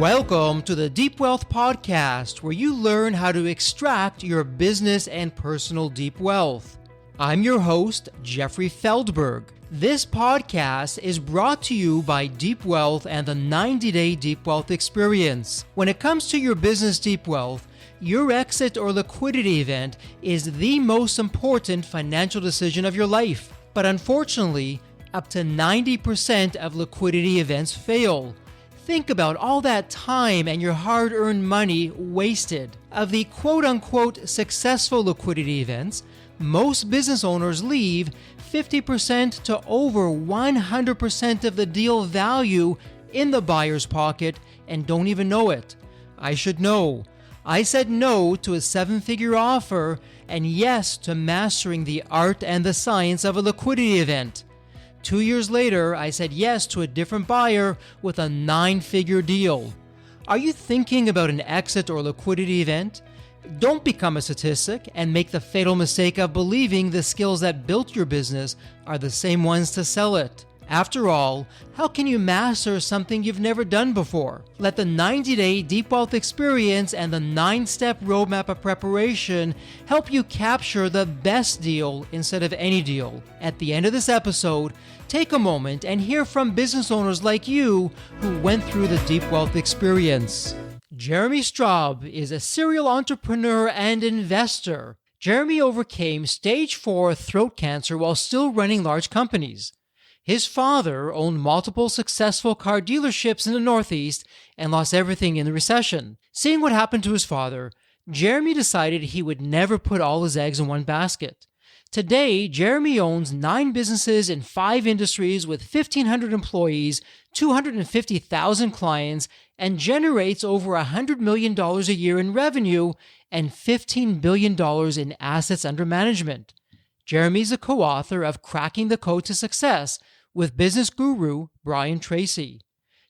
Welcome to the Deep Wealth Podcast, where you learn how to extract your business and personal deep wealth. I'm your host, Jeffrey Feldberg. This podcast is brought to you by Deep Wealth and the 90-Day Deep Wealth Experience. When it comes to your business deep wealth, your exit or liquidity event is the most important financial decision of your life. But unfortunately, up to 90% of liquidity events fail. Think about all that time and your hard-earned money wasted. Of the quote-unquote successful liquidity events, most business owners leave 50% to over 100% of the deal value in the buyer's pocket and don't even know it. I should know. I said no to a seven-figure offer and yes to mastering the art and the science of a liquidity event. 2 years later, I said yes to a different buyer with a 9-figure deal. Are you thinking about an exit or liquidity event? Don't become a statistic and make the fatal mistake of believing the skills that built your business are the same ones to sell it. After all, how can you master something you've never done before? Let the 90-Day Deep Wealth Experience and the 9-step roadmap of preparation help you capture the best deal instead of any deal. At the end of this episode, take a moment and hear from business owners like you who went through the Deep Wealth Experience. Jeremy Straub is a serial entrepreneur and investor. Jeremy overcame stage 4 throat cancer while still running large companies. His father owned multiple successful car dealerships in the Northeast and lost everything in the recession. Seeing what happened to his father, Jeremy decided he would never put all his eggs in one basket. Today, Jeremy owns 9 businesses in 5 industries with 1,500 employees, 250,000 clients, and generates over $100 million a year in revenue and $15 billion in assets under management. Jeremy's a co-author of Cracking the Code to Success with business guru Brian Tracy.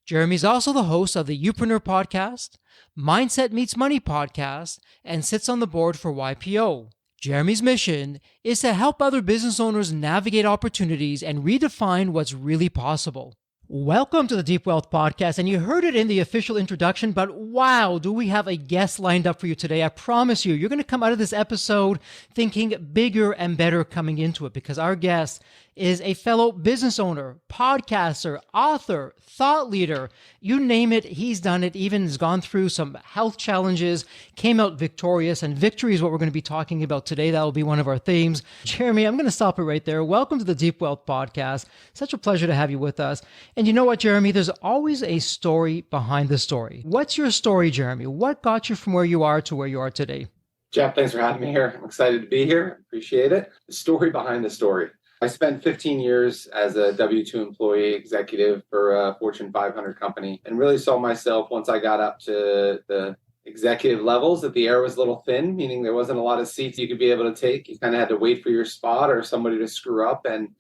Jeremy's also the host of the Upreneur podcast, Mindset Meets Money podcast, and sits on the board for YPO. Jeremy's mission is to help other business owners navigate opportunities and redefine what's really possible. Welcome to the Deep Wealth Podcast, and you heard it in the official introduction, but wow, do we have a guest lined up for you today. I promise you, you're going to come out of this episode thinking bigger and better coming into it, because our guest is a fellow business owner, podcaster, author, thought leader. You name it, he's done it, even has gone through some health challenges, came out victorious, and victory is what we're going to be talking about today. That will be one of our themes. Jeremy, I'm going to stop it right there. Welcome to the Deep Wealth Podcast. Such a pleasure to have you with us. And you know what, Jeremy? There's always a story behind the story. What's your story, Jeremy? What got you from where you are to where you are today? Jeff, thanks for having me here. I'm excited to be here. Appreciate it. The story behind the story. I spent 15 years as a W-2 employee executive for a Fortune 500 company and really saw myself once I got up to the executive levels that the air was a little thin, meaning there wasn't a lot of seats you could be able to take. You kind of had to wait for your spot or somebody to screw up. And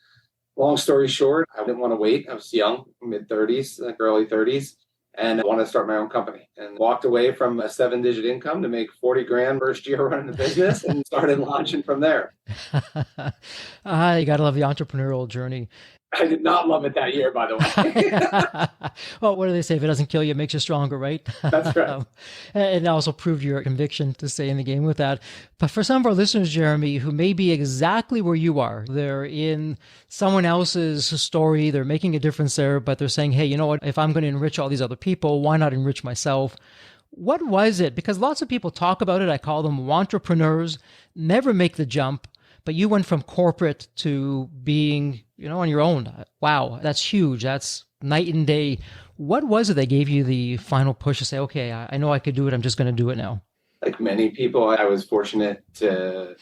long story short, I didn't want to wait. I was young, mid-30s, like early 30s. And I wanted to start my own company and walked away from a 7-digit income to make 40 grand first year running the business and started launching from there. You got to love the entrepreneurial journey. I did not love it that year, by the way. Well, what do they say? If it doesn't kill you, it makes you stronger, right? That's right. And it also proved your conviction to stay in the game with that. But for some of our listeners, Jeremy, who may be exactly where you are, they're in someone else's story, they're making a difference there, but they're saying, hey, you know what? If I'm going to enrich all these other people, why not enrich myself? What was it? Because lots of people talk about it. I call them entrepreneurs, never make the jump. But you went from corporate to being, on your own. Wow, that's huge. That's night and day. What was it that gave you the final push to say, okay, I know I could do it. I'm just going to do it now? Like many people, I was fortunate to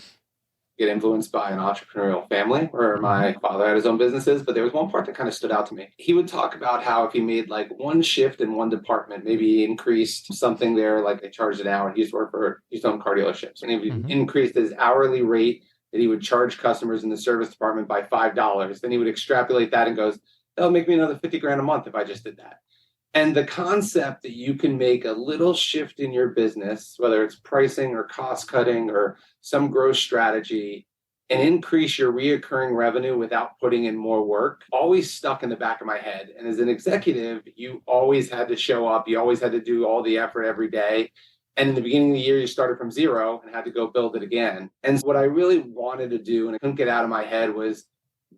get influenced by an entrepreneurial family where my father had his own businesses. But there was one part that kind of stood out to me. He would talk about how if he made like one shift in one department, maybe he increased something there, like they charged an hour. He used to work for his own car dealerships. And if he increased his hourly rate that he would charge customers in the service department by $5. Then he would extrapolate that and goes, that'll make me another 50 grand a month if I just did that. And the concept that you can make a little shift in your business, whether it's pricing or cost cutting or some growth strategy, and increase your reoccurring revenue without putting in more work always stuck in the back of my head. And as an executive, you always had to show up. You always had to do all the effort every day. And in the beginning of the year, you started from zero and had to go build it again. And what I really wanted to do, and I couldn't get out of my head, was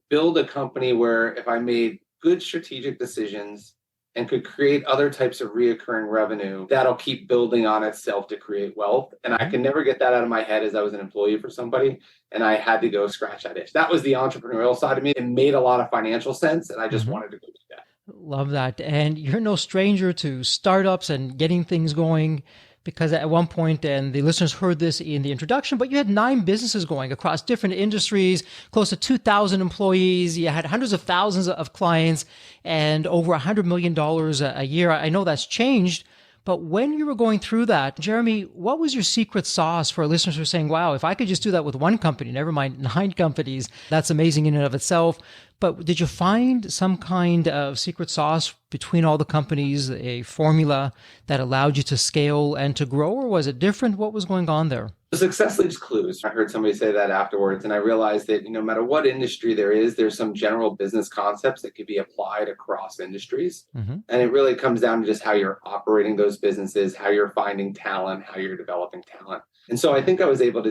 build a company where if I made good strategic decisions and could create other types of reoccurring revenue, that'll keep building on itself to create wealth. And I can never get that out of my head as I was an employee for somebody. And I had to go scratch that itch. That was the entrepreneurial side of me. It made a lot of financial sense. And I just wanted to go do that. Love that. And you're no stranger to startups and getting things going, because at one point, and the listeners heard this in the introduction, but you had 9 businesses going across different industries, close to 2,000 employees. You had hundreds of thousands of clients and over $100 million a year. I know that's changed, but when you were going through that, Jeremy, what was your secret sauce for listeners who are saying, wow, if I could just do that with one company, never mind 9 companies, that's amazing in and of itself. But did you find some kind of secret sauce between all the companies, a formula that allowed you to scale and to grow, or was it different? What was going on there? The success leaves clues. I heard somebody say that afterwards, and I realized that no matter what industry there's some general business concepts that could be applied across industries. And it really comes down to just how you're operating those businesses, how you're finding talent, how you're developing talent. And so I think I was able to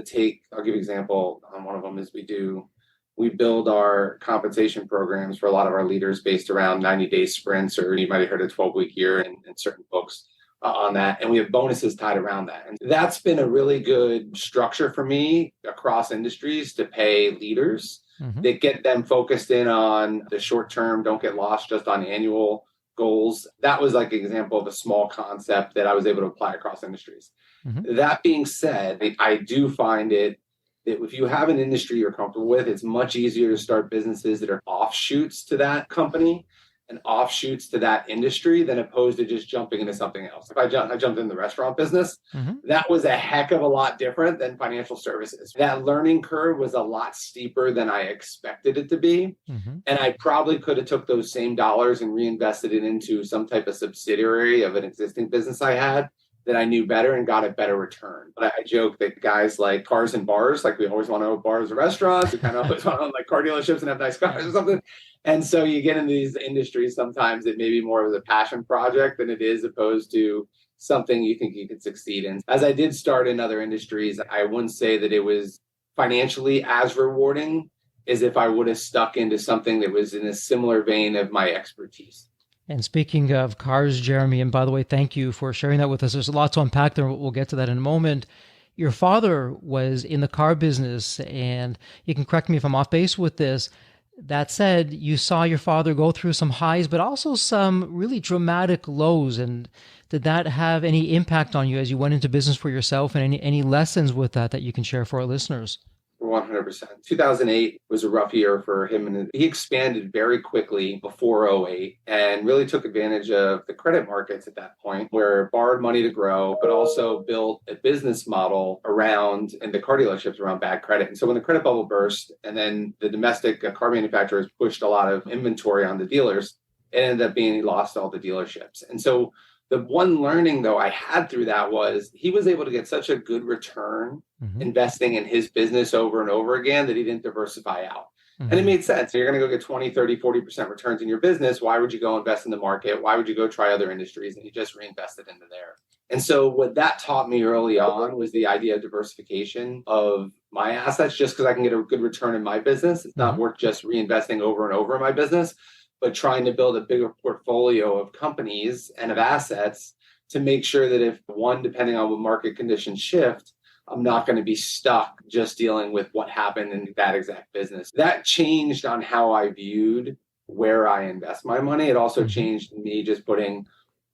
I'll give you an example on one of them is we build our compensation programs for a lot of our leaders based around 90-day sprints, or you might have heard a 12-week year in certain books on that. And we have bonuses tied around that. And that's been a really good structure for me across industries to pay leaders that get them focused in on the short term, don't get lost just on annual goals. That was like an example of a small concept that I was able to apply across industries. That being said, I do find it that if you have an industry you're comfortable with, it's much easier to start businesses that are offshoots to that company and offshoots to that industry than opposed to just jumping into something else. If I jumped in the restaurant business, that was a heck of a lot different than financial services. That learning curve was a lot steeper than I expected it to be. And I probably could have took those same dollars and reinvested it into some type of subsidiary of an existing business I had that I knew better and got a better return. But I joke that guys like cars and bars, like we always want to own bars and restaurants, we kind of always want to own like car dealerships and have nice cars or something. And so you get into these industries, sometimes it may be more of a passion project than it is opposed to something you think you could succeed in. As I did start in other industries, I wouldn't say that it was financially as rewarding as if I would have stuck into something that was in a similar vein of my expertise. And speaking of cars, Jeremy, and by the way, thank you for sharing that with us. There's a lot to unpack there. We'll get to that in a moment. Your father was in the car business, and you can correct me if I'm off base with this. That said, you saw your father go through some highs, but also some really dramatic lows. And did that have any impact on you as you went into business for yourself, and any lessons with that you can share for our listeners? 100%. 2008 was a rough year for him, and he expanded very quickly before '08 and really took advantage of the credit markets at that point, where borrowed money to grow, but also built a business model around, and the car dealerships around bad credit. And so when the credit bubble burst and then the domestic car manufacturers pushed a lot of inventory on the dealers, it ended up being he lost all the dealerships. And so the one learning, though, I had through that was he was able to get such a good return investing in his business over and over again that he didn't diversify out. And it made sense. You're going to go get 20, 30, 40% returns in your business. Why would you go invest in the market? Why would you go try other industries? And he just reinvested into there. And so what that taught me early on was the idea of diversification of my assets. Just because I can get a good return in my business, it's not worth just reinvesting over and over in my business, but trying to build a bigger portfolio of companies and of assets to make sure that if one, depending on what market conditions shift, I'm not going to be stuck just dealing with what happened in that exact business. That changed on how I viewed where I invest my money. It also changed me just putting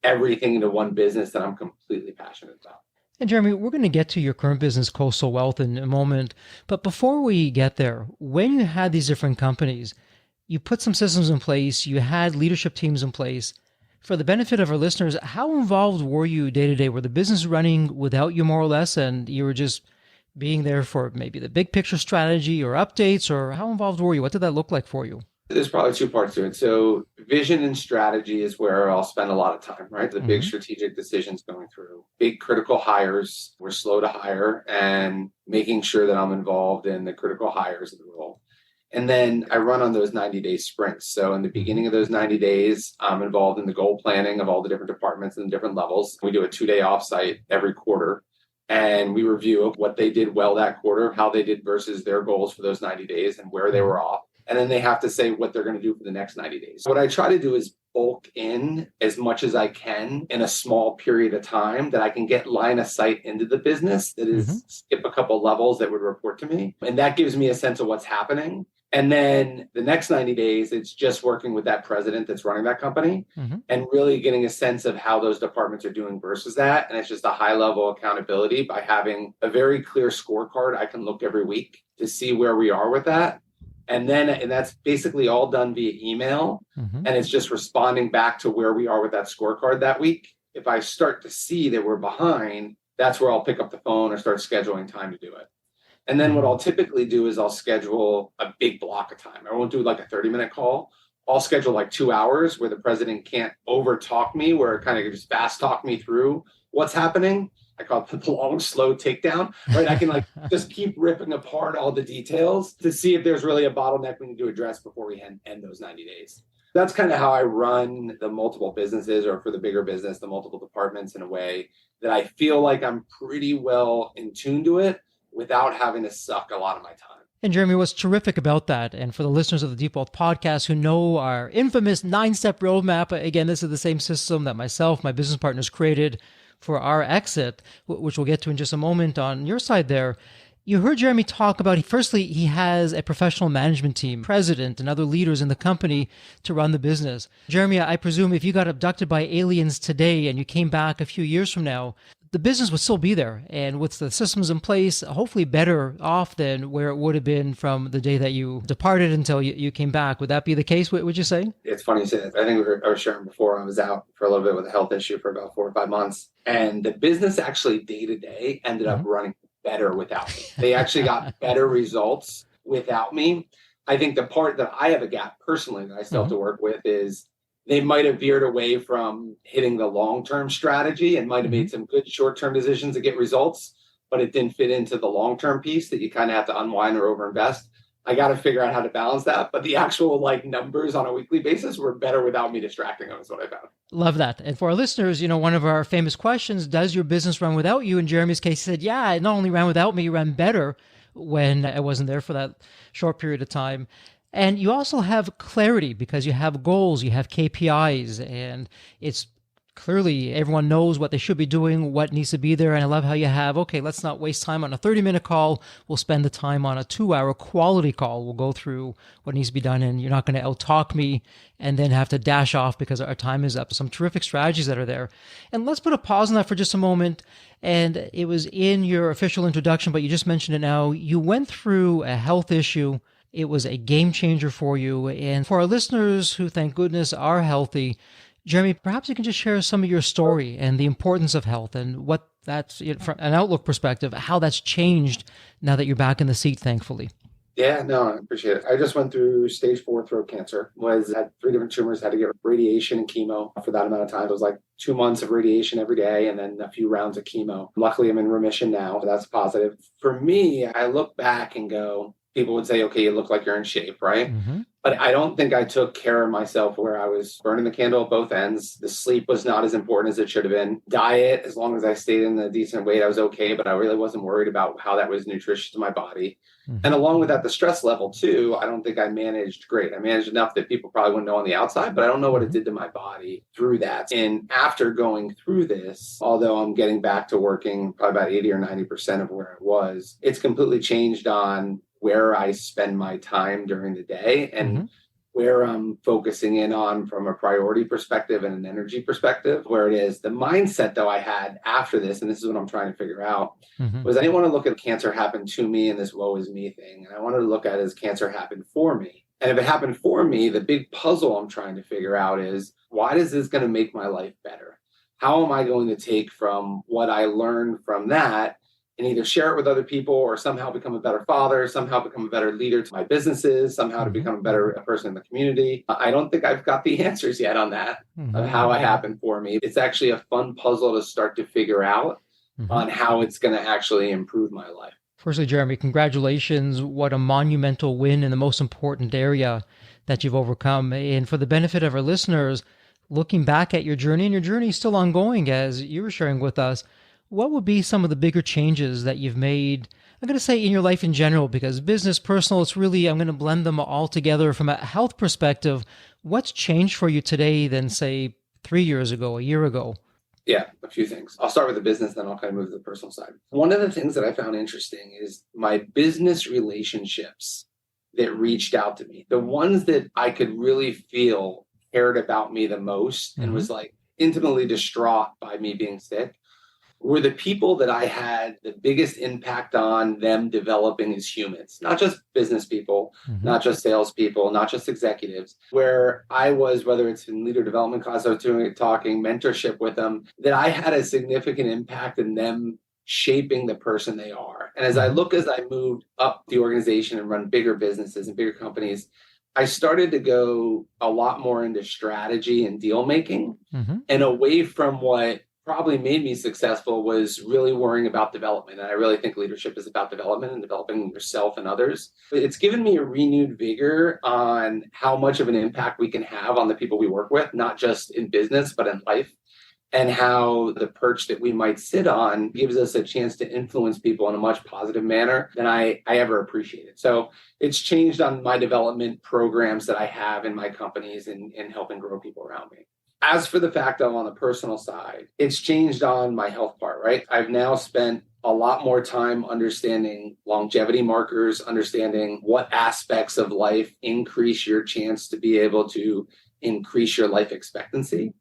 everything into one business that I'm completely passionate about. And Jeremy, we're going to get to your current business, Coastal Wealth, in a moment. But before we get there, when you had these different companies, you put some systems in place, you had leadership teams in place. For the benefit of our listeners, how involved were you day to day? Were the business running without you more or less, and you were just being there for maybe the big picture strategy or updates, or how involved were you? What did that look like for you? There's probably two parts to it. So Vision and strategy is where I'll spend a lot of time, right? The big strategic decisions going through. Big critical hires, we're slow to hire, and making sure that I'm involved in the critical hires of the role. And then I run on those 90-day sprints. So in the beginning of those 90 days, I'm involved in the goal planning of all the different departments and different levels. We do a 2-day offsite every quarter. And we review what they did well that quarter, how they did versus their goals for those 90 days and where they were off. And then they have to say what they're going to do for the next 90 days. What I try to do is bulk in as much as I can in a small period of time that I can get line of sight into the business, that is skip a couple levels that would report to me. And that gives me a sense of what's happening. And then the next 90 days, it's just working with that president that's running that company and really getting a sense of how those departments are doing versus that. And it's just a high level accountability by having a very clear scorecard I can look every week to see where we are with that. And that's basically all done via email. And it's just responding back to where we are with that scorecard that week. If I start to see that we're behind, that's where I'll pick up the phone or start scheduling time to do it. And then what I'll typically do is I'll schedule a big block of time. I won't do like a 30-minute call. I'll schedule like 2 hours where the president can't over talk me, where it kind of just fast talk me through what's happening. I call it the long, slow takedown, right? I can like just keep ripping apart all the details to see if there's really a bottleneck we need to address before we end those 90 days. That's kind of how I run the multiple businesses, or for the bigger business, the multiple departments, in a way that I feel like I'm pretty well in tune to it without having to suck a lot of my time. And Jeremy, what's terrific about that, and for the listeners of the Deep Wealth podcast who know our infamous 9-step roadmap, again, this is the same system that myself, my business partners created for our exit, which we'll get to in just a moment on your side there. You heard Jeremy talk about, firstly, he has a professional management team, president, and other leaders in the company to run the business. Jeremy, I presume if you got abducted by aliens today and you came back a few years from now, the business would still be there. And with the systems in place, hopefully better off than where it would have been from the day that you departed until you came back. Would that be the case, would you say? It's funny you say that. I think I was sharing before, I was out for a little bit with a health issue for about 4 or 5 months. And the business actually day to day ended up running better without me. They actually got better results without me. I think the part that I have a gap personally that I still have to work with is they might have veered away from hitting the long-term strategy and might have made some good short-term decisions to get results, but it didn't fit into the long-term piece that you kind of have to unwind or overinvest. I got to figure out how to balance that. But the actual numbers on a weekly basis were better without me distracting them, is what I found. Love that. And for our listeners, one of our famous questions, does your business run without you? In Jeremy's case, he said, yeah, it not only ran without me, it ran better when I wasn't there for that short period of time. And you also have clarity because you have goals, you have KPIs, and it's clearly everyone knows what they should be doing, what needs to be there. And I love how you have, okay, let's not waste time on a 30-minute call. We'll spend the time on a 2-hour quality call. We'll go through what needs to be done, and you're not going to out-talk me and then have to dash off because our time is up. Some terrific strategies that are there. And let's put a pause on that for just a moment. And it was in your official introduction, but you just mentioned it now. You went through a health issue. It was a game changer for you. And for our listeners who, thank goodness, are healthy, Jeremy, perhaps you can just share some of your story and the importance of health and what that's, from an outlook perspective, how that's changed now that you're back in the seat, thankfully. Yeah, no, I appreciate it. I just went through stage 4 throat cancer, had 3 different tumors, had to get radiation and chemo for that amount of time. It was like 2 months of radiation every day and then a few rounds of chemo. Luckily, I'm in remission now. So that's positive. For me, I look back and go, people would say, okay, you look like you're in shape, right? But I don't think I took care of myself where I was burning the candle at both ends. The sleep was not as important as it should have been. Diet, as long as I stayed in a decent weight, I was okay, but I really wasn't worried about how that was nutritious to my body. And along with that, the stress level too, I don't think I managed great. I managed enough that people probably wouldn't know on the outside, but I don't know what it did to my body through that. And after going through this, although I'm getting back to working probably about 80 or 90% of where I was, it's completely changed on where I spend my time during the day and where I'm focusing in on from a priority perspective and an energy perspective, where it is. The mindset, though, I had after this, and this is what I'm trying to figure out, was I didn't want to look at cancer happen to me and this woe is me thing. And I wanted to look at it as cancer happened for me. And if it happened for me, the big puzzle I'm trying to figure out is, why is this going to make my life better? How am I going to take from what I learned from that and either share it with other people or somehow become a better father, somehow become a better leader to my businesses, somehow to become a better person in the community. I don't think I've got the answers yet on that, of how it happened for me. It's actually a fun puzzle to start to figure out on how it's going to actually improve my life. Firstly, Jeremy, congratulations. What a monumental win in the most important area that you've overcome. And for the benefit of our listeners, looking back at your journey, and your journey is still ongoing as you were sharing with us, what would be some of the bigger changes that you've made, I'm going to say in your life in general, because business, personal, it's really, I'm going to blend them all together from a health perspective. What's changed for you today than, say, 3 years ago, a year ago? Yeah, a few things. I'll start with the business, then I'll kind of move to the personal side. One of the things that I found interesting is my business relationships that reached out to me, the ones that I could really feel cared about me the most and was like intimately distraught by me being sick, were the people that I had the biggest impact on them developing as humans, not just business people, not just salespeople, not just executives, where I was, whether it's in leader development class, I was doing it, talking, mentorship with them, that I had a significant impact in them shaping the person they are. And as I moved up the organization and run bigger businesses and bigger companies, I started to go a lot more into strategy and deal making and away from what probably made me successful was really worrying about development. And I really think leadership is about development and developing yourself and others. It's given me a renewed vigor on how much of an impact we can have on the people we work with, not just in business, but in life, and how the perch that we might sit on gives us a chance to influence people in a much positive manner than I ever appreciated. So it's changed on my development programs that I have in my companies and helping grow people around me. As for the fact of on the personal side, it's changed on my health part, right? I've now spent a lot more time understanding longevity markers, understanding what aspects of life increase your chance to be able to increase your life expectancy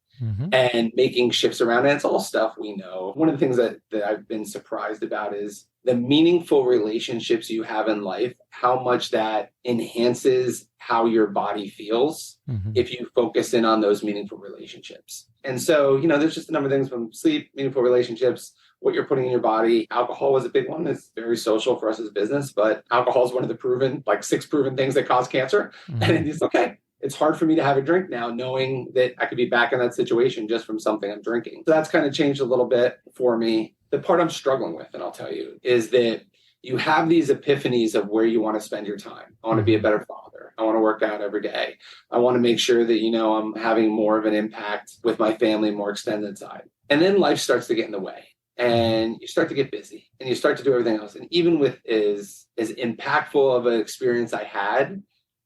and making shifts around it. It's all stuff we know. One of the things that I've been surprised about is the meaningful relationships you have in life, how much that enhances how your body feels if you focus in on those meaningful relationships. And so, there's just a number of things from sleep, meaningful relationships, what you're putting in your body. Alcohol was a big one. It's very social for us as a business, but alcohol is one of the 6 proven things that cause cancer. And it's okay. It's hard for me to have a drink now, knowing that I could be back in that situation just from something I'm drinking. So that's kind of changed a little bit for me. The part I'm struggling with, and I'll tell you, is that you have these epiphanies of where you want to spend your time. I want to be a better father. I want to work out every day. I want to make sure that, I'm having more of an impact with my family, more extended side. And then life starts to get in the way and you start to get busy and you start to do everything else. And even with as impactful of an experience I had,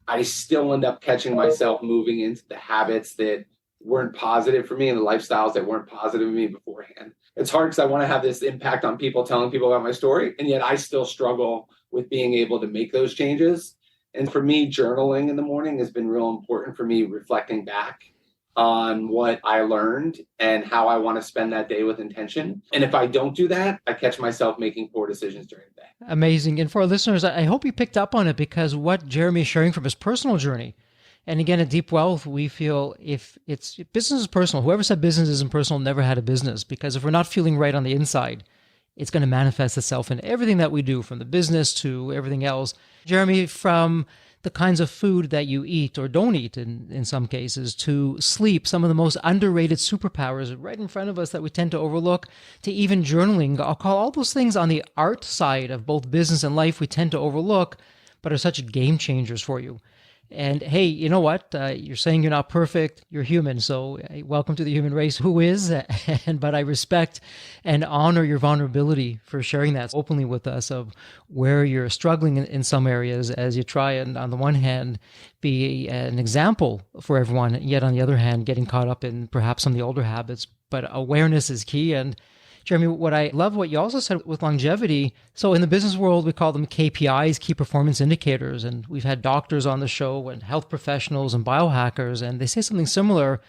I still end up catching myself moving into the habits that weren't positive for me and the lifestyles that weren't positive for me beforehand. It's hard because I want to have this impact on people, telling people about my story. And yet I still struggle with being able to make those changes. And for me, journaling in the morning has been real important for me, reflecting back on what I learned and how I want to spend that day with intention. And if I don't do that, I catch myself making poor decisions during the day. Amazing. And for our listeners, I hope you picked up on it, because what Jeremy is sharing from his personal journey, and again, at Deep Wealth, we feel if business is personal, whoever said business isn't personal never had a business, because if we're not feeling right on the inside, it's going to manifest itself in everything that we do, from the business to everything else. Jeremy, from the kinds of food that you eat or don't eat in some cases, to sleep, some of the most underrated superpowers right in front of us that we tend to overlook, to even journaling. I'll call all those things on the art side of both business and life we tend to overlook, but are such game changers for you. And hey, you know what? You're saying you're not perfect. You're human. So welcome to the human race who is. But I respect and honor your vulnerability for sharing that openly with us, of where you're struggling in some areas, as you try and, on the one hand, be an example for everyone, yet on the other hand, getting caught up in perhaps some of the older habits. But awareness is key. And Jeremy, what I love what you also said with longevity. So in the business world, we call them KPIs, key performance indicators. And we've had doctors on the show and health professionals and biohackers, and they say something similar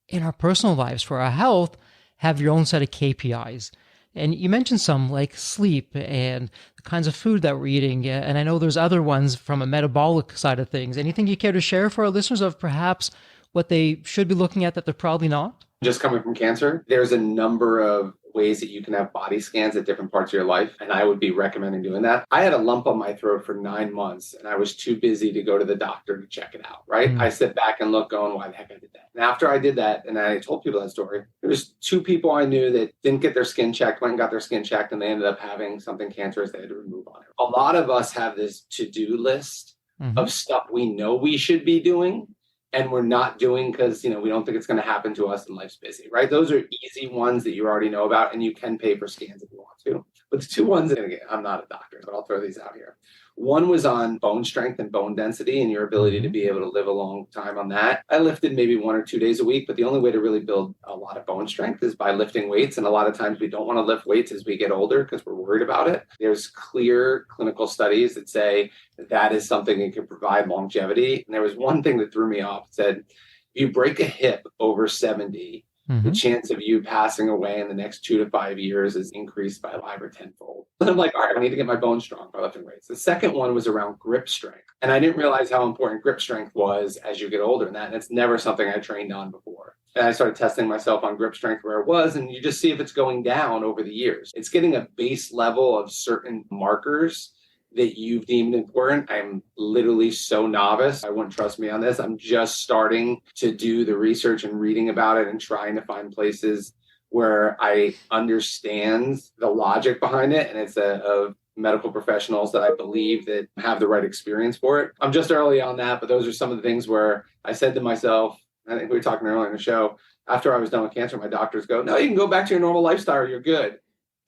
in our personal lives. For our health, have your own set of KPIs. And you mentioned some like sleep and the kinds of food that we're eating. And I know there's other ones from a metabolic side of things. Anything you care to share for our listeners of perhaps what they should be looking at that they're probably not? Just coming from cancer, there's a number of ways that you can have body scans at different parts of your life. And I would be recommending doing that. I had a lump on my throat for 9 months and I was too busy to go to the doctor to check it out, right? I sit back and look going, why the heck I did that? And after I did that, and I told people that story, there was 2 people I knew that didn't get their skin checked, went and got their skin checked, and they ended up having something cancerous they had to remove on it. A lot of us have this to-do list of stuff we know we should be doing and we're not doing because, we don't think it's going to happen to us and life's busy, right? Those are easy ones that you already know about and you can pay for scans if you want to. But the 2 ones, and again, I'm not a doctor, but I'll throw these out here. One was on bone strength and bone density and your ability to be able to live a long time on that. I lifted maybe 1 or 2 days a week, but the only way to really build a lot of bone strength is by lifting weights. And a lot of times we don't want to lift weights as we get older because we're worried about it. There's clear clinical studies that say that is something that can provide longevity. And there was one thing that threw me off. It said, if you break a hip over 70, the chance of you passing away in the next 2 to 5 years is increased by 5 or 10-fold. And I'm like, all right, I need to get my bones strong by lifting weights. The second one was around grip strength. And I didn't realize how important grip strength was as you get older and that. And it's never something I trained on before. And I started testing myself on grip strength where it was, and you just see if it's going down over the years. It's getting a base level of certain markers that you've deemed important. I'm literally so novice. I wouldn't trust me on this. I'm just starting to do the research and reading about it and trying to find places where I understand the logic behind it. And it's of medical professionals that I believe that have the right experience for it. I'm just early on that, but those are some of the things where I said to myself, I think we were talking earlier in the show, after I was done with cancer, my doctors go, no, you can go back to your normal lifestyle or you're good.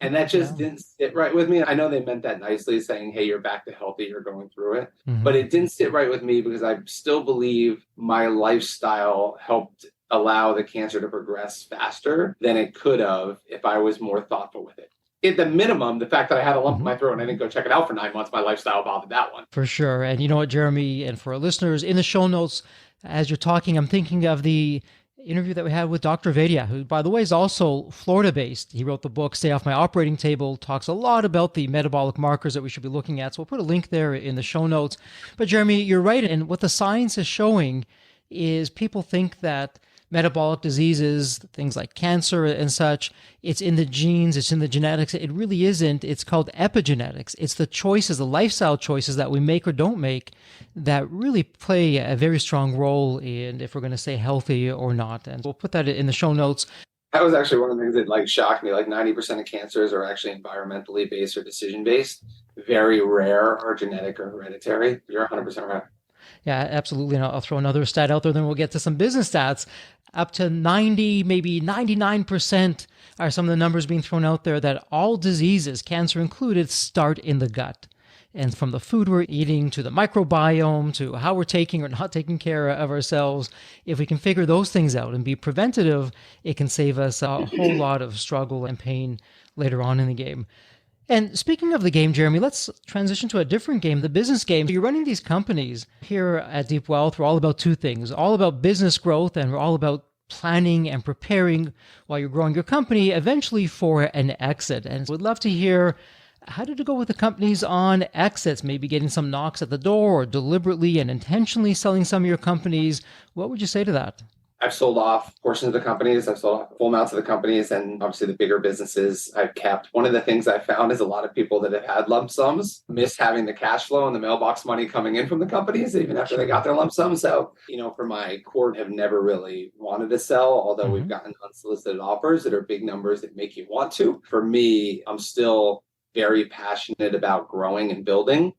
And that just didn't sit right with me. I know they meant that nicely, saying, hey, you're back to healthy, you're going through it. But it didn't sit right with me because I still believe my lifestyle helped allow the cancer to progress faster than it could have if I was more thoughtful with it. At the minimum, the fact that I had a lump in my throat and I didn't go check it out for 9 months, my lifestyle bothered that one. For sure. And you know what, Jeremy, and for our listeners, in the show notes, as you're talking, I'm thinking of the interview that we had with Dr. Vadia, who, by the way, is also Florida-based. He wrote the book, Stay Off My Operating Table, talks a lot about the metabolic markers that we should be looking at. So we'll put a link there in the show notes. But Jeremy, you're right. And what the science is showing is people think that metabolic diseases, things like cancer and such, it's in the genes, it's in the genetics. It really isn't. It's called epigenetics. It's the choices, the lifestyle choices that we make or don't make that really play a very strong role in if we're going to stay healthy or not. And we'll put that in the show notes. That was actually one of the things that shocked me. 90% of cancers are actually environmentally based or decision based. Very rare are genetic or hereditary. You're 100% right. Yeah, absolutely. And I'll throw another stat out there, then we'll get to some business stats. Up to 90, maybe 99% are some of the numbers being thrown out there that all diseases, cancer included, start in the gut. And from the food we're eating to the microbiome to how we're taking or not taking care of ourselves, if we can figure those things out and be preventative, it can save us a whole lot of struggle and pain later on in the game. And speaking of the game, Jeremy, let's transition to a different game, the business game. You're running these companies here at Deep Wealth. We're all about 2 things, all about business growth, and we're all about planning and preparing while you're growing your company eventually for an exit. And we'd love to hear, how did you go with the companies on exits, maybe getting some knocks at the door or deliberately and intentionally selling some of your companies? What would you say to that? I've sold off portions of the companies. I've sold off full amounts of the companies, and obviously the bigger businesses I've kept. One of the things I found is a lot of people that have had lump sums miss having the cash flow and the mailbox money coming in from the companies, even after they got their lump sum. So, for my core, have never really wanted to sell, although we've gotten unsolicited offers that are big numbers that make you want to. For me, I'm still very passionate about growing and building.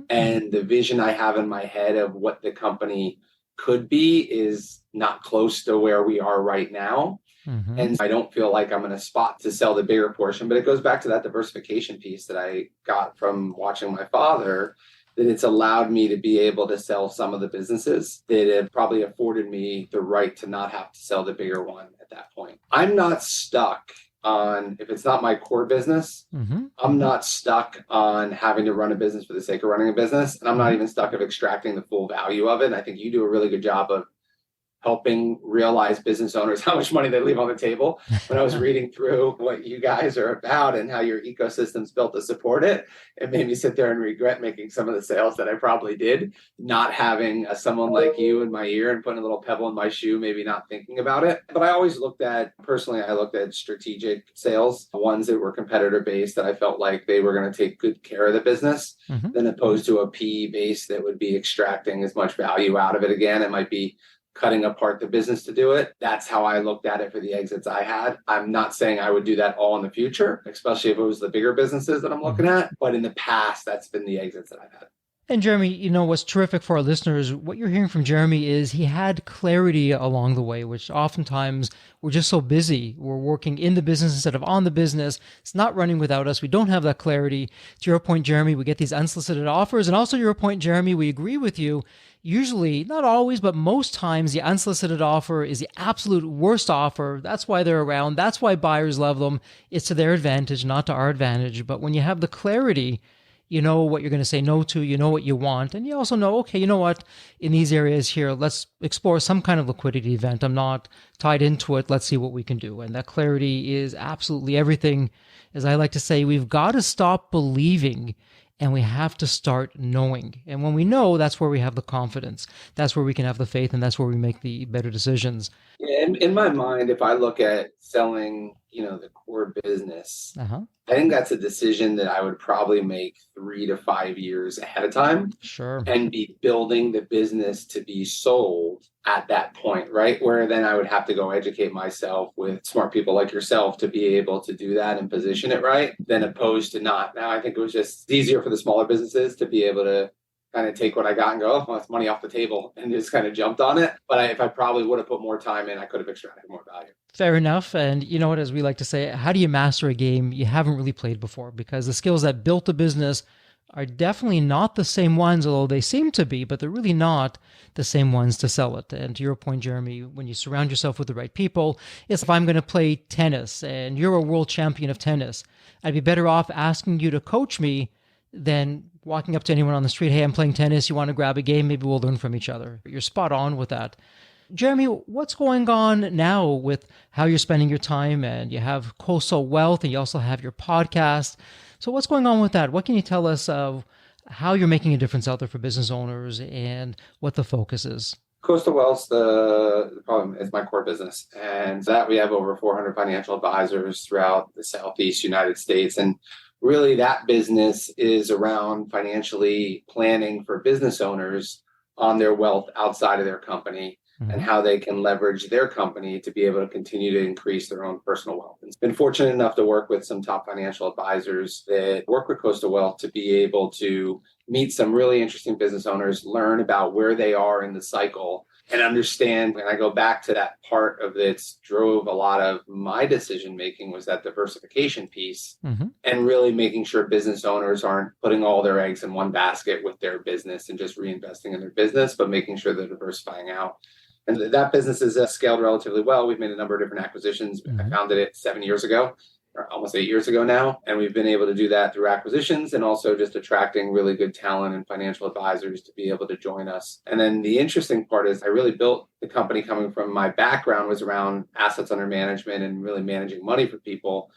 And the vision I have in my head of what the company could be is not close to where we are right now. And I don't feel like I'm in a spot to sell the bigger portion, but it goes back to that diversification piece that I got from watching my father, that it's allowed me to be able to sell some of the businesses that have probably afforded me the right to not have to sell the bigger one at that point. I'm not stuck on, if it's not my core business, I'm not stuck on having to run a business for the sake of running a business. And I'm not even stuck of extracting the full value of it. And I think you do a really good job of helping realize business owners how much money they leave on the table. When I was reading through what you guys are about and how your ecosystem's built to support it, it made me sit there and regret making some of the sales that I probably did, not having someone like you in my ear and putting a little pebble in my shoe, maybe not thinking about it. But I always looked at strategic sales, ones that were competitor based that I felt like they were going to take good care of the business, than opposed to a PE base that would be extracting as much value out of it again. It might be cutting apart the business to do it. That's how I looked at it for the exits I had. I'm not saying I would do that all in the future, especially if it was the bigger businesses that I'm looking at. But in the past, that's been the exits that I've had. And Jeremy, what's terrific for our listeners, what you're hearing from Jeremy is he had clarity along the way, which oftentimes we're just so busy. We're working in the business instead of on the business. It's not running without us. We don't have that clarity. To your point, Jeremy, we get these unsolicited offers. And also your point, Jeremy, we agree with you. Usually, not always, but most times, the unsolicited offer is the absolute worst offer. That's why they're around. That's why buyers love them. It's to their advantage, not to our advantage. But when you have the clarity, you know what you're going to say no to, you know what you want, and you also know, okay, you know what, in these areas here, let's explore some kind of liquidity event. I'm not tied into it. Let's see what we can do. And that clarity is absolutely everything. As I like to say, we've got to stop believing and we have to start knowing. And when we know, that's where we have the confidence. That's where we can have the faith, and that's where we make the better decisions. In my mind, if I look at selling, the core business, I think that's a decision that I would probably make 3 to 5 years ahead of time. Sure. And be building the business to be sold at that point, right? Where then I would have to go educate myself with smart people like yourself to be able to do that and position it right, than opposed to not. Now, I think it was just easier for the smaller businesses to be able to kind of take what I got and go, oh, well, it's money off the table, and just kind of jumped on it. But if I probably would have put more time in, I could have extracted more value. Fair enough. And you know what, as we like to say, how do you master a game you haven't really played before? Because the skills that built a business are definitely not the same ones, although they seem to be, but they're really not the same ones to sell it. And to your point, Jeremy, when you surround yourself with the right people, it's if I'm going to play tennis and you're a world champion of tennis, I'd be better off asking you to coach me than walking up to anyone on the street, hey, I'm playing tennis, you want to grab a game? Maybe we'll learn from each other. You're spot on with that. Jeremy, what's going on now with how you're spending your time? And you have Coastal Wealth, and you also have your podcast. So what's going on with that? What can you tell us of how you're making a difference out there for business owners and what the focus is? Coastal Wealth's the problem is my core business. And that we have over 400 financial advisors throughout the Southeast United States. And really, that business is around financially planning for business owners on their wealth outside of their company and how they can leverage their company to be able to continue to increase their own personal wealth. And been fortunate enough to work with some top financial advisors that work with Coastal Wealth to be able to meet some really interesting business owners, learn about where they are in the cycle, and understand. When I go back to that part of that drove a lot of my decision making was that diversification piece, and really making sure business owners aren't putting all their eggs in one basket with their business and just reinvesting in their business, but making sure they're diversifying out. And that business is scaled relatively well. We've made a number of different acquisitions. I founded it 7 years ago, or almost 8 years ago now. And we've been able to do that through acquisitions and also just attracting really good talent and financial advisors to be able to join us. And then the interesting part is I really built the company coming from my background was around assets under management and really managing money for people.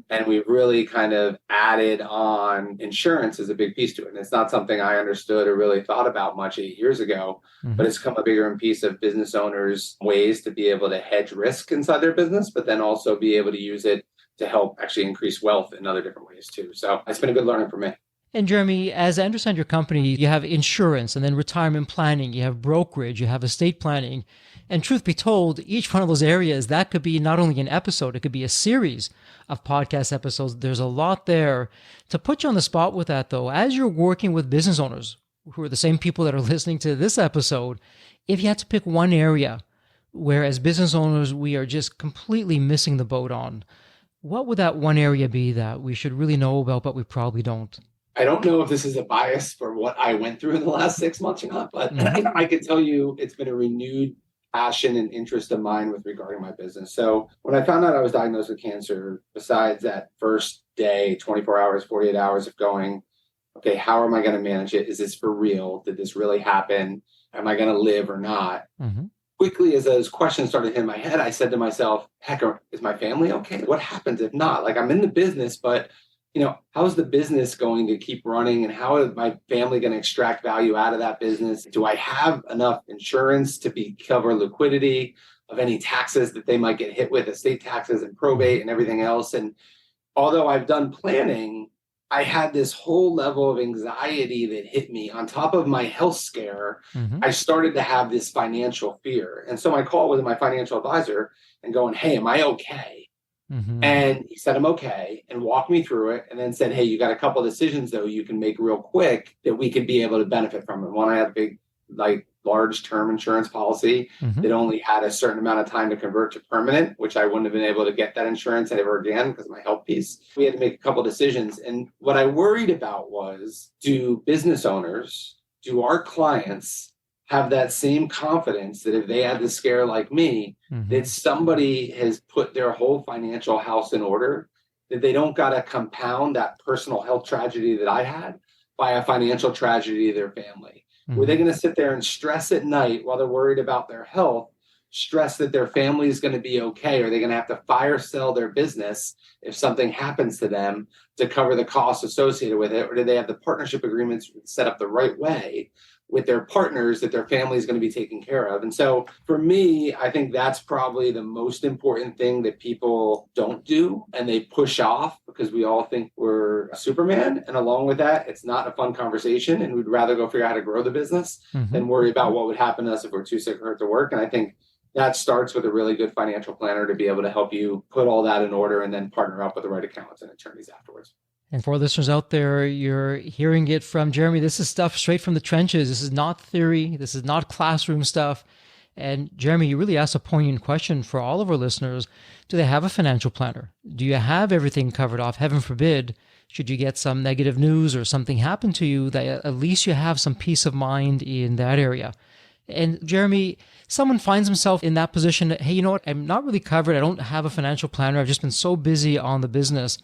And we've really kind of added on insurance as a big piece to it. And it's not something I understood or really thought about much 8 years ago, but it's become a bigger piece of business owners' ways to be able to hedge risk inside their business, but then also be able to use it to help actually increase wealth in other different ways too. So it's been a good learning for me. And Jeremy, as I understand your company, you have insurance and then retirement planning, you have brokerage, you have estate planning. And truth be told, each one of those areas, that could be not only an episode, it could be a series of podcast episodes. There's a lot there. To put you on the spot with that though, as you're working with business owners who are the same people that are listening to this episode, if you had to pick one area where as business owners, we are just completely missing the boat on, what would that one area be that we should really know about, but we probably don't? I don't know if this is a bias for what I went through in the last 6 months or not, but I can tell you it's been a renewed passion and interest of mine with regarding my business. So when I found out I was diagnosed with cancer, besides that first day, 24 hours, 48 hours of going, okay, how am I going to manage it? Is this for real? Did this really happen? Am I going to live or not? quickly as those questions started hitting my head, I said to myself, heck, is my family okay? What happens if not? Like, I'm in the business, but how's the business going to keep running, and how is my family going to extract value out of that business? Do I have enough insurance to cover liquidity of any taxes that they might get hit with, estate taxes and probate and everything else? And although I've done planning, I had this whole level of anxiety that hit me on top of my health scare. I started to have this financial fear. And so my call with my financial advisor and going, hey, am I okay? And he said, I'm okay, and walked me through it, and then said, hey, you got a couple of decisions, though, you can make real quick that we could be able to benefit from. And one, I had a big, large term insurance policy that only had a certain amount of time to convert to permanent, which I wouldn't have been able to get that insurance ever again because of my health piece. We had to make a couple of decisions. And what I worried about was, do business owners, do our clients have that same confidence that if they had the scare like me, that somebody has put their whole financial house in order, that they don't got to compound that personal health tragedy that I had by a financial tragedy to their family? Were they going to sit there and stress at night while they're worried about their health, stress that their family is going to be okay? Are they going to have to fire sell their business if something happens to them to cover the costs associated with it? Or do they have the partnership agreements set up the right way with their partners that their family is going to be taken care of? And so for me, I think that's probably the most important thing that people don't do, and they push off because we all think we're a Superman. And along with that, it's not a fun conversation, and we'd rather go figure out how to grow the business than worry about what would happen to us if we're too sick or hurt to work. And I think that starts with a really good financial planner to be able to help you put all that in order and then partner up with the right accountants and attorneys afterwards. And for listeners out there, you're hearing it from Jeremy. This is stuff straight from the trenches. This is not theory. This is not classroom stuff. And Jeremy, you really asked a poignant question for all of our listeners. Do they have a financial planner? Do you have everything covered off? Heaven forbid, should you get some negative news or something happen to you, that at least you have some peace of mind in that area. And Jeremy, someone finds himself in that position that, hey, you know what? I'm not really covered. I don't have a financial planner. I've just been so busy on the business.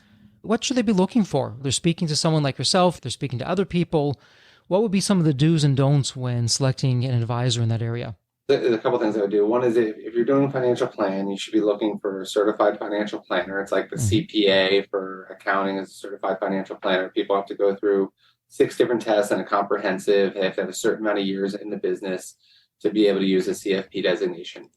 What should they be looking for? They're speaking to someone like yourself. They're speaking to other people. What would be some of the do's and don'ts when selecting an advisor in that area? There's a couple of things I would do. One is, if you're doing a financial plan, you should be looking for a certified financial planner. It's like the CPA for accounting is a certified financial planner. People have to go through 6 different tests and a comprehensive. They have to have a certain amount of years in the business to be able to use a CFP designation.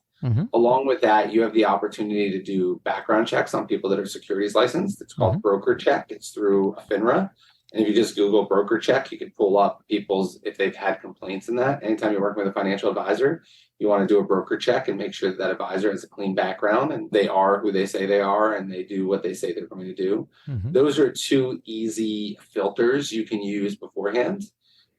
Along with that, you have the opportunity to do background checks on people that are securities licensed. It's called broker check. It's through FINRA. And if you just Google broker check, you can pull up people's, if they've had complaints in that. Anytime you're working with a financial advisor, you want to do a broker check and make sure that advisor has a clean background and they are who they say they are and they do what they say they're going to do. Those are 2 easy filters you can use beforehand.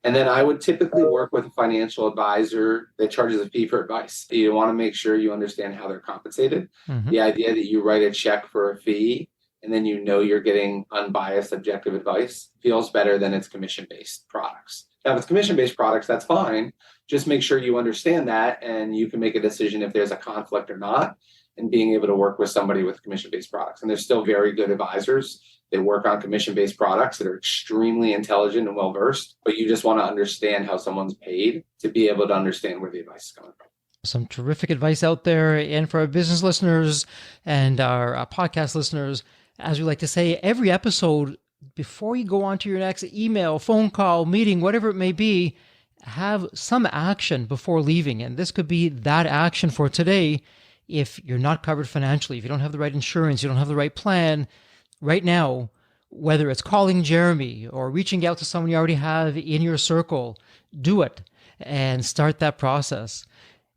And then I would typically work with a financial advisor that charges a fee for advice. You want to make sure you understand how they're compensated. The idea that you write a check for a fee and then you're getting unbiased, objective advice feels better than it's commission-based products. Now, if it's commission-based products, that's fine. Just make sure you understand that and you can make a decision if there's a conflict or not, and being able to work with somebody with commission-based products. And there's still very good advisors that work on commission-based products that are extremely intelligent and well-versed, but you just want to understand how someone's paid to be able to understand where the advice is coming from. Some terrific advice out there. And for our business listeners and our podcast listeners, as we like to say, every episode, before you go on to your next email, phone call, meeting, whatever it may be, have some action before leaving. And this could be that action for today. If you're not covered financially, if you don't have the right insurance, you don't have the right plan, right now, whether it's calling Jeremy or reaching out to someone you already have in your circle, do it and start that process.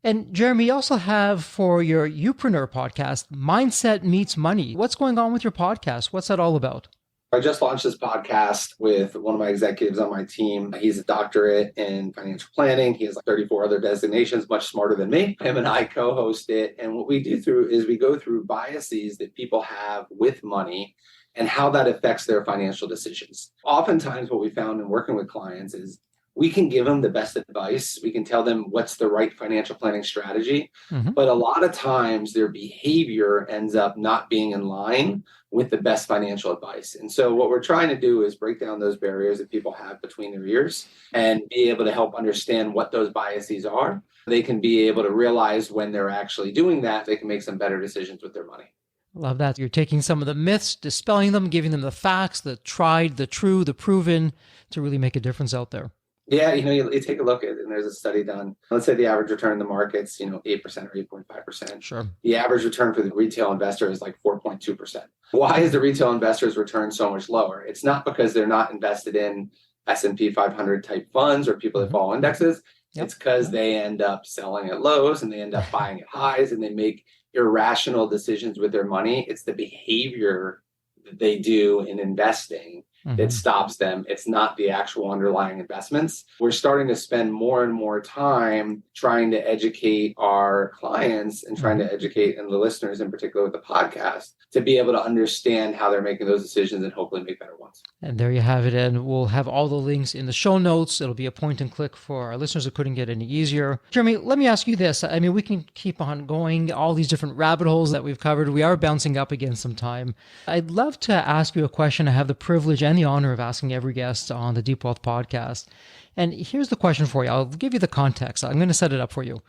And Jeremy, you also have for your Upreneur podcast, Mindset Meets Money. What's going on with your podcast? What's that all about? I just launched this podcast with one of my executives on my team. He's a doctorate in financial planning. He has like 34 other designations, much smarter than me. Him and I co-host it. And what we do we go through biases that people have with money and how that affects their financial decisions. Oftentimes what we found in working with clients is we can give them the best advice. We can tell them what's the right financial planning strategy. But a lot of times their behavior ends up not being in line with the best financial advice. And so what we're trying to do is break down those barriers that people have between their ears and be able to help understand what those biases are they can be able to realize when they're actually doing that, they can make some better decisions with their money. Love that. You're taking some of the myths, dispelling them, giving them the facts, the tried, the true, the proven, to really make a difference out there. Yeah, you take a look at it, and there's a study done. Let's say the average return in the market's, 8% or 8.5%. Sure. The average return for the retail investor is like 4.2%. Why is the retail investor's return so much lower? It's not because they're not invested in S&P 500 type funds or people that follow indexes. Yep. It's because they end up selling at lows and they end up buying at highs, and they make irrational decisions with their money. It's the behavior that they do in investing that stops them. It's not the actual underlying investments. We're starting to spend more and more time trying to educate our clients and trying to educate, and the listeners in particular with the podcast, to be able to understand how they're making those decisions and hopefully make better ones. And there you have it. And we'll have all the links in the show notes. It'll be a point and click for our listeners who couldn't get any easier. Jeremy, let me ask you this. I mean, we can keep on going, all these different rabbit holes that we've covered. We are bouncing up against some time. I'd love to ask you a question. I have the privilege and the honor of asking every guest on the Deep Wealth podcast. And here's the question for you. I'll give you the context. I'm going to set it up for you.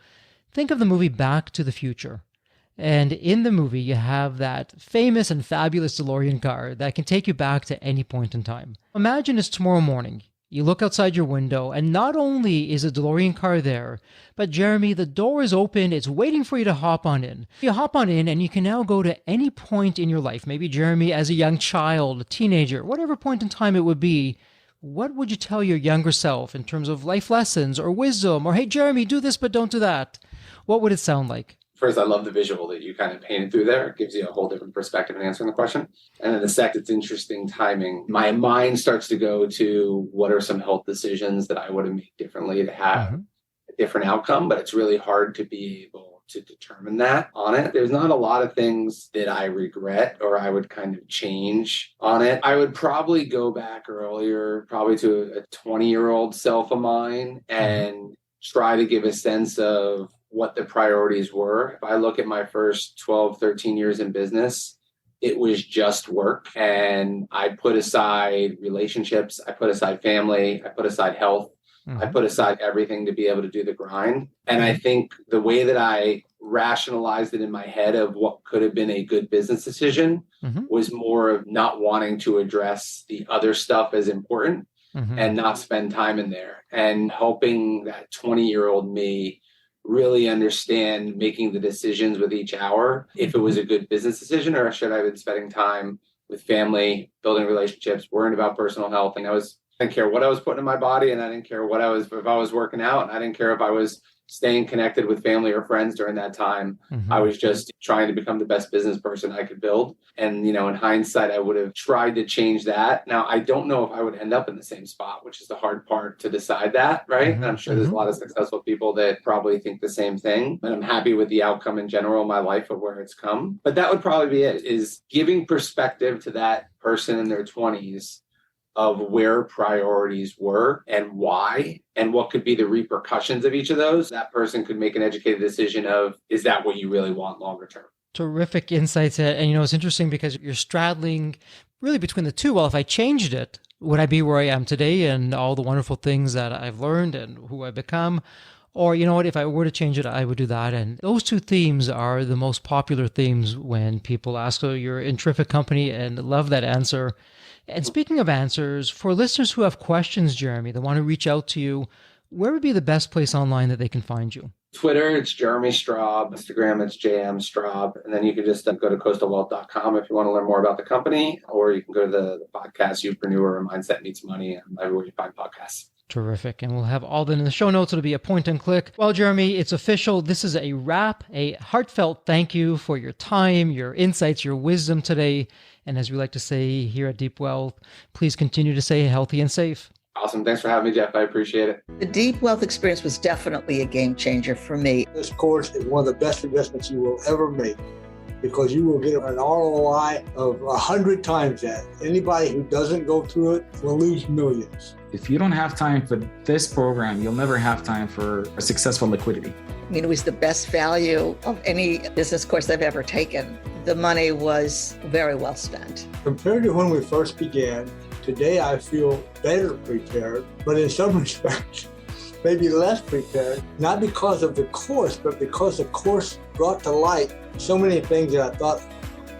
Think of the movie Back to the Future. And in the movie, you have that famous and fabulous DeLorean car that can take you back to any point in time. Imagine it's tomorrow morning. You look outside your window, and not only is a DeLorean car there, but Jeremy, the door is open. It's waiting for you to hop on in. You hop on in, and you can now go to any point in your life. Maybe Jeremy as a young child, a teenager, whatever point in time it would be. What would you tell your younger self in terms of life lessons or wisdom? Or, hey, Jeremy, do this, but don't do that. What would it sound like? First, I love the visual that you kind of painted through there. It gives you a whole different perspective in answering the question. And then the second, it's interesting timing. My mind starts to go to what are some health decisions that I would have made differently to have a different outcome, but it's really hard to be able to determine that on it. There's not a lot of things that I regret or I would kind of change on it. I would probably go back earlier, probably to a 20-year-old self of mine, and try to give a sense of what the priorities were. If I look at my first 12, 13 years in business, it was just work. And I put aside relationships, I put aside family, I put aside health, I put aside everything to be able to do the grind. And I think the way that I rationalized it in my head of what could have been a good business decision was more of not wanting to address the other stuff as important and not spend time in there, and helping that 20-year-old me really understand making the decisions with each hour, if it was a good business decision or should I have been spending time with family, building relationships, worrying about personal health. And I didn't care what I was putting in my body, and I didn't care if I was working out, and I didn't care if I was staying connected with family or friends during that time. I was just trying to become the best business person I could build. And, in hindsight, I would have tried to change that. Now, I don't know if I would end up in the same spot, which is the hard part to decide that, right? And I'm sure there's a lot of successful people that probably think the same thing. And I'm happy with the outcome in general in my life of where it's come. But that would probably be it, is giving perspective to that person in their 20s of where priorities were and why, and what could be the repercussions of each of those. That person could make an educated decision of, is that what you really want longer term? Terrific insights. And, it's interesting because you're straddling really between the two. Well, if I changed it, would I be where I am today and all the wonderful things that I've learned and who I've become? Or, if I were to change it, I would do that. And those two themes are the most popular themes when people ask, oh, you're in terrific company, and love that answer. And speaking of answers, for listeners who have questions, Jeremy, that want to reach out to you, where would be the best place online that they can find you? Twitter, it's Jeremy Straub. Instagram, it's JM Straub. And then you can just go to coastalwealth.com if you want to learn more about the company, or you can go to the podcast, Upreneur, Mindset Meets Money, and everywhere you find podcasts. Terrific. And we'll have all that in the show notes. It'll be a point and click. Well, Jeremy, it's official. This is a wrap, a heartfelt thank you for your time, your insights, your wisdom today. And as we like to say here at Deep Wealth, please continue to stay healthy and safe. Awesome. Thanks for having me, Jeff. I appreciate it. The Deep Wealth experience was definitely a game changer for me. This course is one of the best investments you will ever make, because you will get an ROI of 100 times that. Anybody who doesn't go through it will lose millions. If you don't have time for this program, you'll never have time for a successful liquidity. It was the best value of any business course I've ever taken. The money was very well spent. Compared to when we first began, today I feel better prepared, but in some respects, maybe less prepared, not because of the course, but because the course brought to light so many things that I thought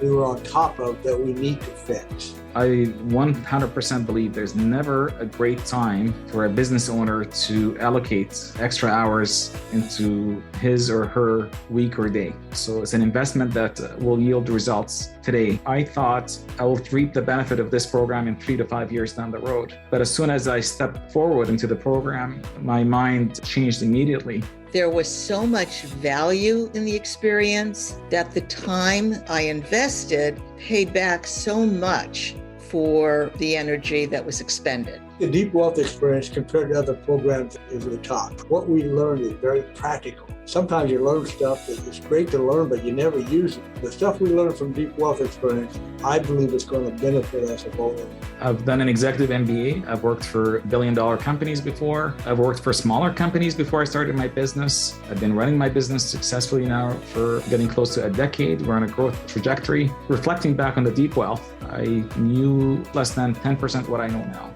we were on top of that we need to fix. I 100% believe there's never a great time for a business owner to allocate extra hours into his or her week or day. So it's an investment that will yield results today. I thought I will reap the benefit of this program in 3 to 5 years down the road. But as soon as I stepped forward into the program, my mind changed immediately. There was so much value in the experience that the time I invested paid back so much for the energy that was expended. The Deep Wealth experience compared to other programs is the top. What we learned is very practical. Sometimes you learn stuff that is great to learn, but you never use it. The stuff we learned from Deep Wealth experience, I believe is going to benefit us both. I've done an executive MBA. I've worked for billion-dollar companies before. I've worked for smaller companies before I started my business. I've been running my business successfully now for getting close to a decade. We're on a growth trajectory. Reflecting back on the Deep Wealth, I knew less than 10% what I know now.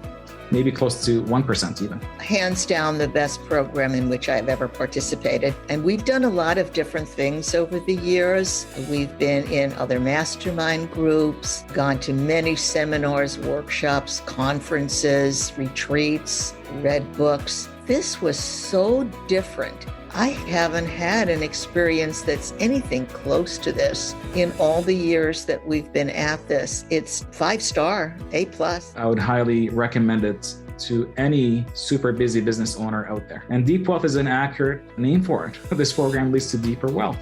Maybe close to 1% even. Hands down, the best program in which I've ever participated. And we've done a lot of different things over the years. We've been in other mastermind groups, gone to many seminars, workshops, conferences, retreats, read books. This was so different. I haven't had an experience that's anything close to this in all the years that we've been at this. It's 5-star, A+. I would highly recommend it to any super busy business owner out there. And Deep Wealth is an accurate name for it. This program leads to deeper wealth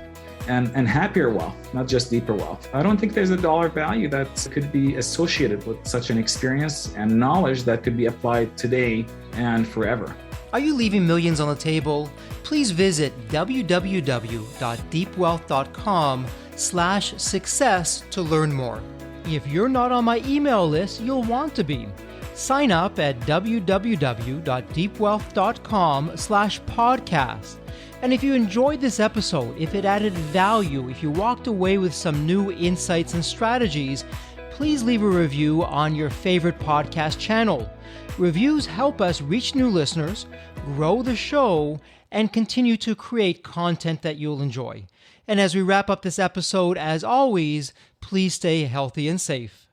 and happier wealth, not just deeper wealth. I don't think there's a dollar value that could be associated with such an experience and knowledge that could be applied today and forever. Are you leaving millions on the table? Please visit www.deepwealth.com/success to learn more. If you're not on my email list, you'll want to be. Sign up at www.deepwealth.com/podcast. And if you enjoyed this episode, if it added value, if you walked away with some new insights and strategies, please leave a review on your favorite podcast channel. Reviews help us reach new listeners, grow the show, and continue to create content that you'll enjoy. And as we wrap up this episode, as always, please stay healthy and safe.